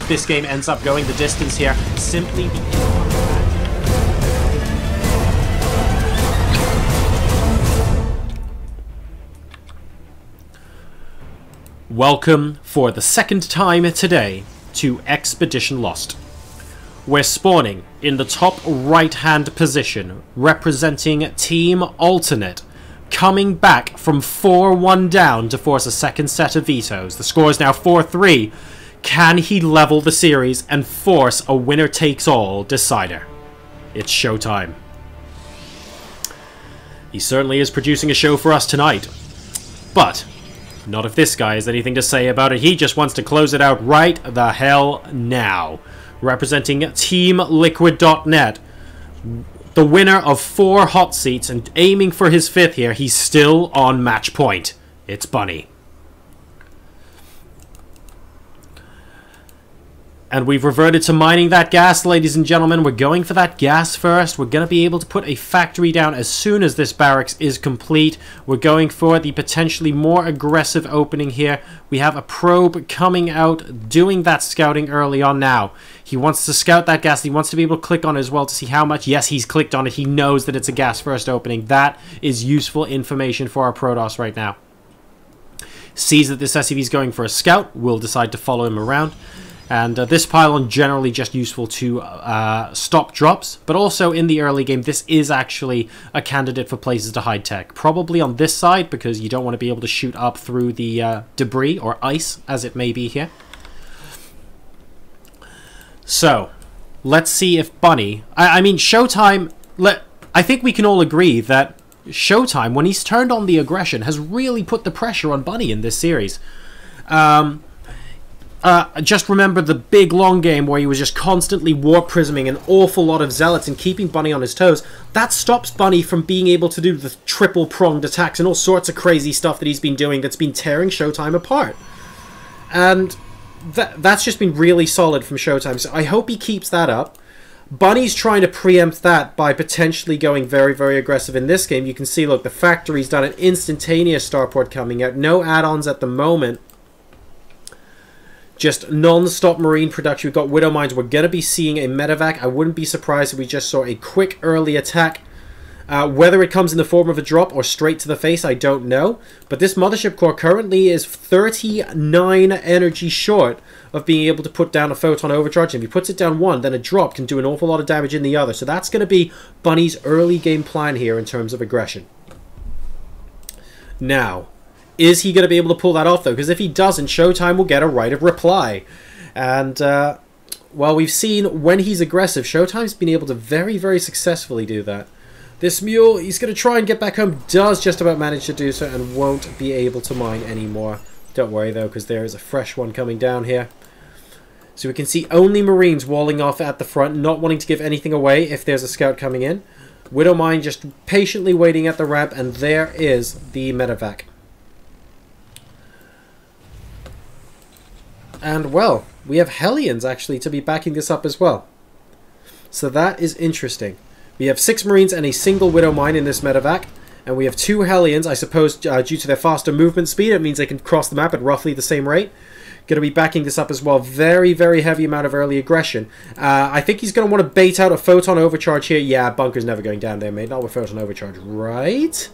this game ends up going the distance here, simply because... Welcome for the second time today to Expedition Lost. We're spawning in the top right-hand position, representing Team Alternate, coming back from 4-1 down to force a second set of vetoes. The score is now 4-3. Can he level the series and force a winner-takes-all decider? It's showtime. He certainly is producing a show for us tonight. But not if this guy has anything to say about it. He just wants to close it out right the hell now. Representing TeamLiquid.net, the winner of 4 hot seats and aiming for his 5th here. He's still on match point. It's Bunny. And we've reverted to mining that gas, ladies and gentlemen. We're going for that gas first. We're going to be able to put a factory down as soon as this barracks is complete. We're going for the potentially more aggressive opening here. We have a probe coming out, doing that scouting early on now. He wants to scout that gas. He wants to be able to click on it as well to see how much. Yes, he's clicked on it. He knows that it's a gas first opening. That is useful information for our Protoss right now. Sees that this SCV is going for a scout. We'll decide to follow him around. And this pylon generally just useful to stop drops, but also in the early game, this is actually a candidate for places to hide tech. Probably on this side, because you don't want to be able to shoot up through the debris, or ice, as it may be here. So, let's see if Bunny... I mean, showtime... I think we can all agree that showtime, when he's turned on the aggression, has really put the pressure on Bunny in this series. Just remember the big long game where he was just constantly warp prisming an awful lot of zealots and keeping Bunny on his toes. That stops Bunny from being able to do the triple pronged attacks and all sorts of crazy stuff that he's been doing that's been tearing showtime apart. And that's just been really solid from showtime, so I hope he keeps that up. Bunny's trying to preempt that by potentially going very, very aggressive in this game. You can see, look, the factory's done an instantaneous starport coming out. No add-ons at the moment. Just non-stop marine production. We've got Widow Mines. We're going to be seeing a medevac. I wouldn't be surprised if we just saw a quick early attack. Whether it comes in the form of a drop or straight to the face, I don't know. But this mothership core currently is 39 energy short of being able to put down a photon overcharge. And if he puts it down one, then a drop can do an awful lot of damage in the other. So that's going to be Bunny's early game plan here in terms of aggression. Now, is he going to be able to pull that off, though? Because if he doesn't, showtime will get a right of reply. And, well, we've seen when he's aggressive, showtime's been able to very, very successfully do that. This mule, he's going to try and get back home, does just about manage to do so, and won't be able to mine anymore. Don't worry, though, because there is a fresh one coming down here. So we can see only Marines walling off at the front, not wanting to give anything away if there's a scout coming in. Widow Mine just patiently waiting at the ramp, and there is the medevac. And, well, we have Hellions, actually, to be backing this up as well. So that is interesting. We have 6 Marines and a single Widow Mine in this medevac. And we have 2 Hellions, I suppose, due to their faster movement speed. It means they can cross the map at roughly the same rate. Going to be backing this up as well. Very, very heavy amount of early aggression. I think he's going to want to bait out a photon overcharge here. Yeah, bunker's never going down there, mate. Not with photon overcharge, right?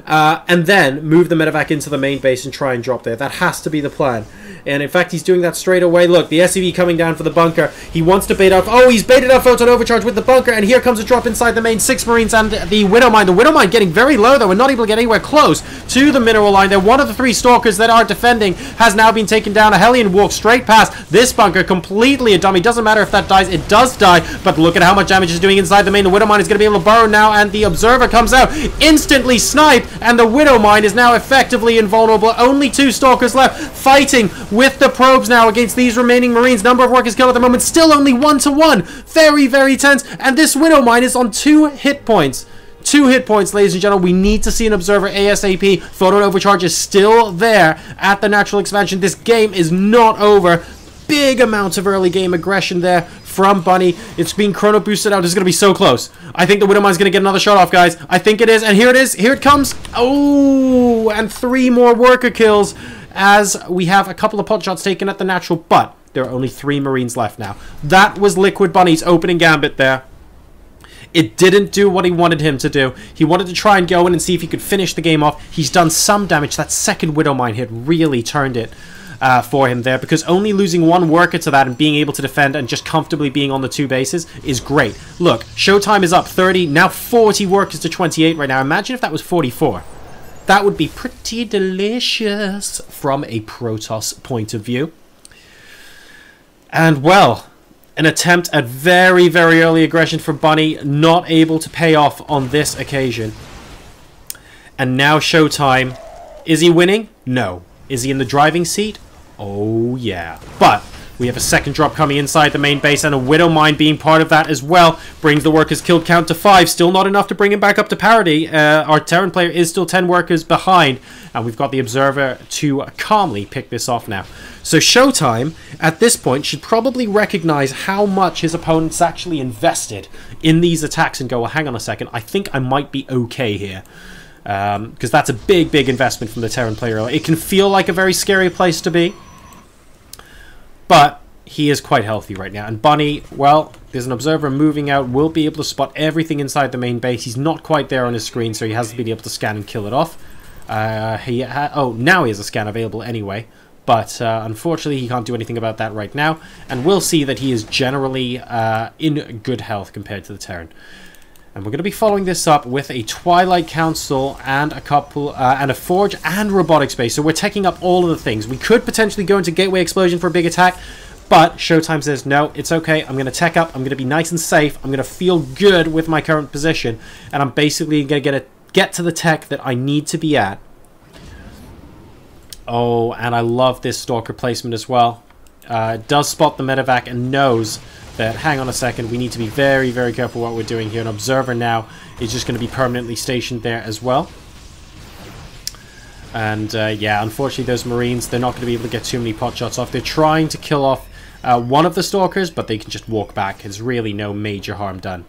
And then move the medevac into the main base and try and drop there. That has to be the plan. And in fact, he's doing that straight away. Look, the SCV coming down for the bunker. He wants to bait out... Oh, he's baited out photon overcharge with the bunker. And here comes a drop inside the main. 6 Marines and the Widow Mine. The Widow Mine getting very low, though, and not able to get anywhere close to the mineral line there. One of the 3 stalkers that are defending has now been taken down. A Hellion walks straight past this bunker. Completely a dummy. Doesn't matter if that dies. It does die. But look at how much damage it's doing inside the main. The Widow Mine is going to be able to burrow now. And the Observer comes out. Instantly sniped. And the Widow Mine is now effectively invulnerable. Only 2 stalkers left. Fighting with the probes now against these remaining Marines. Number of workers killed at the moment. Still only 1-to-1. Very, very tense. And this Widow Mine is on 2 hit points. 2 hit points, ladies and gentlemen. We need to see an Observer ASAP. Photon overcharge is still there at the natural expansion. This game is not over. Big amounts of early game aggression there from Bunny. It's being chrono boosted out. This is going to be so close. I think the Widow Mine's going to get another shot off, guys. I think it is. And here it is. Here it comes. Oh, and 3 more worker kills as we have a couple of pot shots taken at the natural. But There are only 3 Marines left now. That was Liquid Bunny's opening gambit there. It didn't do what he wanted him to do. He wanted to try and go in and see if he could finish the game off. He's done some damage. That second Widow Mine hit really turned it for him there, because only losing 1 worker to that and being able to defend and just comfortably being on the 2 bases is great. Look, ShoWTimE is up 30, now 40 workers to 28 right now. Imagine if that was 44. That would be pretty delicious from a Protoss point of view. And, well, an attempt at very, very early aggression from Bunny, not able to pay off on this occasion. And now ShoWTimE. Is he winning? No. Is he in the driving seat? Oh, yeah. But we have a second drop coming inside the main base, and a Widow Mine being part of that as well. Brings the workers killed count to 5. Still not enough to bring him back up to parity. Our Terran player is still 10 workers behind. And we've got the Observer to calmly pick this off now. So ShoWTimE, at this point, should probably recognize how much his opponent's actually invested in these attacks and go, well, hang on a second, I think I might be okay here. Because that's a big, big investment from the Terran player. It can feel like a very scary place to be. But he is quite healthy right now. And Bunny, well, there's an Observer moving out. Will be able to spot everything inside the main base. He's not quite there on his screen, so he hasn't been able to scan and kill it off. Now he has a scan available anyway. But unfortunately, he can't do anything about that right now. And we'll see that he is generally in good health compared to the Terran. And we're going to be following this up with a Twilight Council and a couple, and a Forge and Robotics Base. So we're taking up all of the things. We could potentially go into Gateway Explosion for a big attack, but ShoWTimE says, no, it's okay. I'm going to tech up. I'm going to be nice and safe. I'm going to feel good with my current position. And I'm basically going to get to the tech that I need to be at. Oh, and I love this Stalker placement as well. It does spot the medevac and knows that, hang on a second, we need to be very, very careful what we're doing here. An Observer now is just going to be permanently stationed there as well. And, yeah, unfortunately those Marines, they're not going to be able to get too many pot shots off. They're trying to kill off one of the Stalkers, but they can just walk back. There's really no major harm done.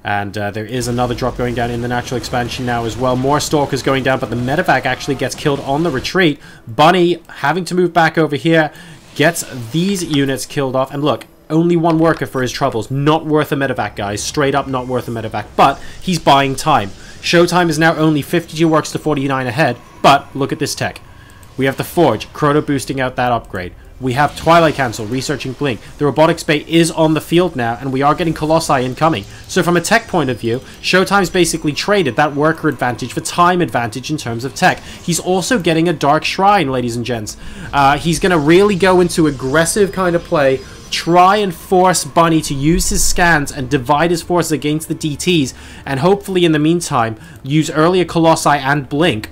And there is another drop going down in the natural expansion now as well. More Stalkers going down, but the medevac actually gets killed on the retreat. Bunny having to move back over here, gets these units killed off. And look, only 1 worker for his troubles. Not worth a medevac, guys. Straight up not worth a medevac. But he's buying time. ShoWTimE is now only 52 works to 49 ahead. But look at this tech. We have the Forge, Chrono boosting out that upgrade. We have Twilight Council researching Blink. The Robotics Bay is on the field now, and we are getting Colossi incoming. So from a tech point of view, ShoWTimE's basically traded that worker advantage for time advantage in terms of tech. He's also getting a Dark Shrine, ladies and gents. He's going to really go into aggressive kind of play, try and force Bunny to use his scans and divide his forces against the DTs, and hopefully in the meantime, use earlier Colossi and Blink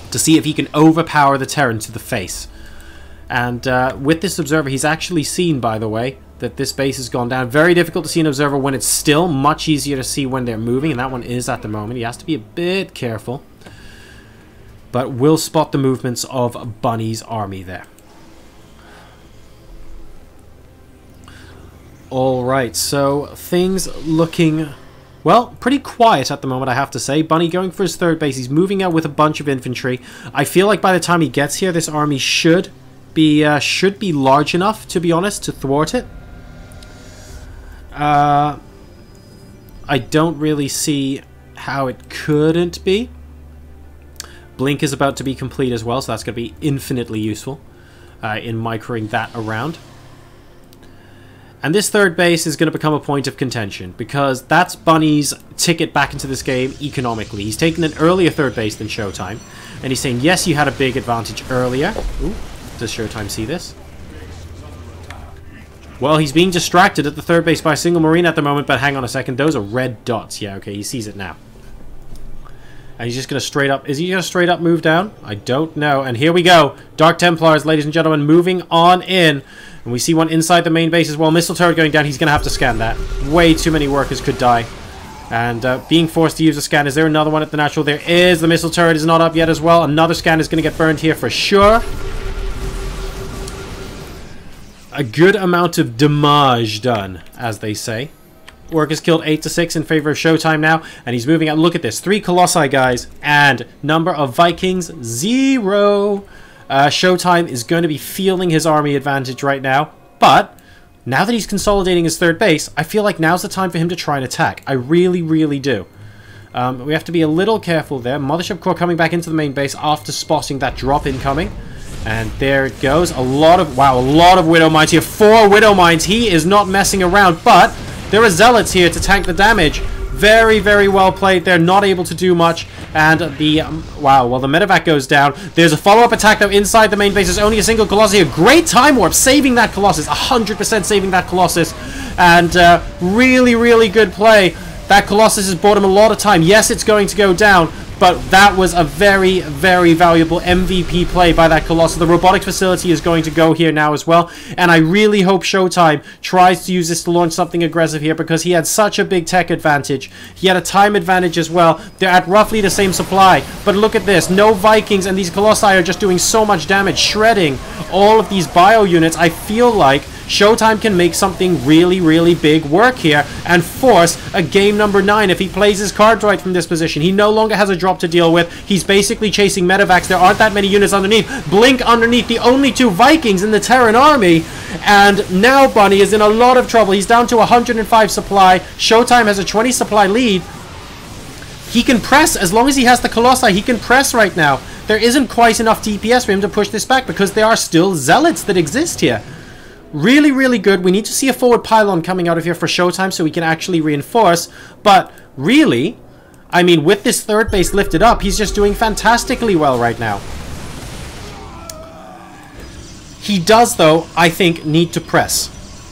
to see if he can overpower the Terran to the face. And with this Observer, he's actually seen, by the way, that this base has gone down. Very difficult to see an Observer when it's still. Much easier to see when they're moving, and that one is at the moment. He has to be a bit careful. But will spot the movements of Bunny's army there. Alright, so things looking, well, pretty quiet at the moment, I have to say. Bunny going for his 3rd base. He's moving out with a bunch of infantry. I feel like by the time he gets here, this army should be large enough, to be honest, to thwart it. I don't really see how it couldn't be. Blink is about to be complete as well, so that's going to be infinitely useful in microing that around. And this 3rd base is going to become a point of contention, because that's Bunny's ticket back into this game economically. He's taken an earlier 3rd base than ShoWTimE, and he's saying, yes, you had a big advantage earlier. Ooh. Does ShoWTimE see this? Well, he's being distracted at the 3rd base by a single Marine at the moment, but hang on a second. Those are red dots. Yeah, okay, he sees it now. And he's just going to straight up... Is he going to straight up move down? I don't know. And here we go. Dark Templars, ladies and gentlemen, moving on in. And we see one inside the main base as well. Missile turret going down. He's going to have to scan that. Way too many workers could die. And being forced to use a scan. Is there another one at the natural? There is. The missile turret is not up yet as well. Another scan is going to get burned here for sure. A good amount of damage done, as they say. Workers killed 8 to 6 in favor of ShoWTimE now, and he's moving out. Look at this, 3 Colossi, guys, and number of Vikings 0. ShoWTimE is going to be feeling his army advantage right now, but now that he's consolidating his third base, I feel like now's the time for him to try and attack. I really, really do. We have to be a little careful there. Mothership Core coming back into the main base after spotting that drop incoming. And there it goes. A lot of Widow Mines here. 4 Widow Mines. He is not messing around, but there are Zealots here to tank the damage. Very, very well played. They're not able to do much. And the... well, the medevac goes down. There's a follow-up attack, though, inside the main base. There's only a single Colossus here. Great Time Warp, saving that Colossus. 100% saving that Colossus. And really, really good play. That Colossus has bought him a lot of time. Yes, it's going to go down, but that was a very, very valuable MVP play by that Colossus. The robotics facility is going to go here now as well, and I really hope ShoWTimE tries to use this to launch something aggressive here, because he had such a big tech advantage. He had a time advantage as well. They're at roughly the same supply, but look at this. No Vikings, and these Colossi are just doing so much damage, shredding all of these bio units. I feel like ShoWTimE can make something really, really big work here and force a game number 9 if he plays his cards right from this position. He no longer has a drop to deal with. He's basically chasing medevacs. There aren't that many units underneath. Blink underneath, the only 2 Vikings in the Terran army. And now Bunny is in a lot of trouble. He's down to 105 supply. ShoWTimE has a 20 supply lead. He can press, as long as he has the Colossi, he can press right now. There isn't quite enough DPS for him to push this back because there are still Zealots that exist here. Really, really good. We need to see a forward pylon coming out of here for ShoWTimE so we can actually reinforce. But really, I mean, with this third base lifted up, he's just doing fantastically well right now. He does, though, I think, need to press.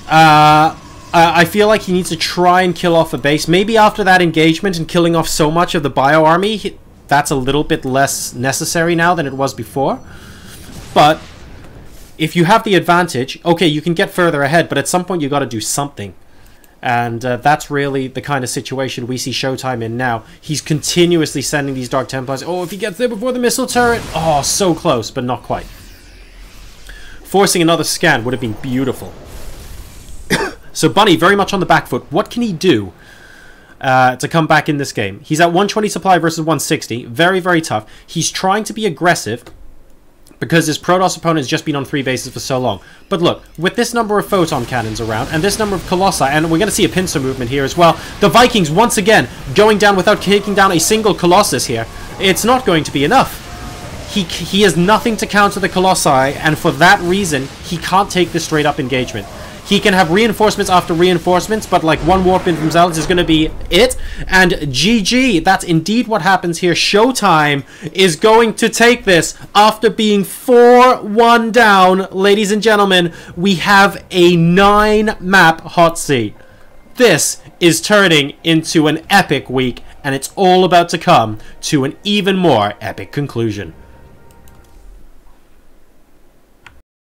I feel like he needs to try and kill off a base. Maybe after that engagement and killing off so much of the bio army, that's a little bit less necessary now than it was before. But if you have the advantage, okay, you can get further ahead, but at some point you got to do something. And that's really the kind of situation we see ShoWTimE in now. He's continuously sending these Dark Templars. Oh, if he gets there before the missile turret. Oh, so close, but not quite. Forcing another scan would have been beautiful. So Bunny, very much on the back foot. What can he do to come back in this game? He's at 120 supply versus 160. Very, very tough. He's trying to be aggressive, because his Protoss opponent has just been on 3 bases for so long. But look, with this number of photon cannons around, and this number of Colossi, and we're going to see a pincer movement here as well, the Vikings, once again, going down without taking down a single Colossus here. It's not going to be enough. He has nothing to counter the Colossi, and for that reason, he can't take this straight-up engagement. He can have reinforcements after reinforcements, but like one warp in from Zealots is going to be it. And GG, that's indeed what happens here. ShoWTimE is going to take this after being 4-1 down. Ladies and gentlemen, we have a 9-map hot seat. This is turning into an epic week, and it's all about to come to an even more epic conclusion.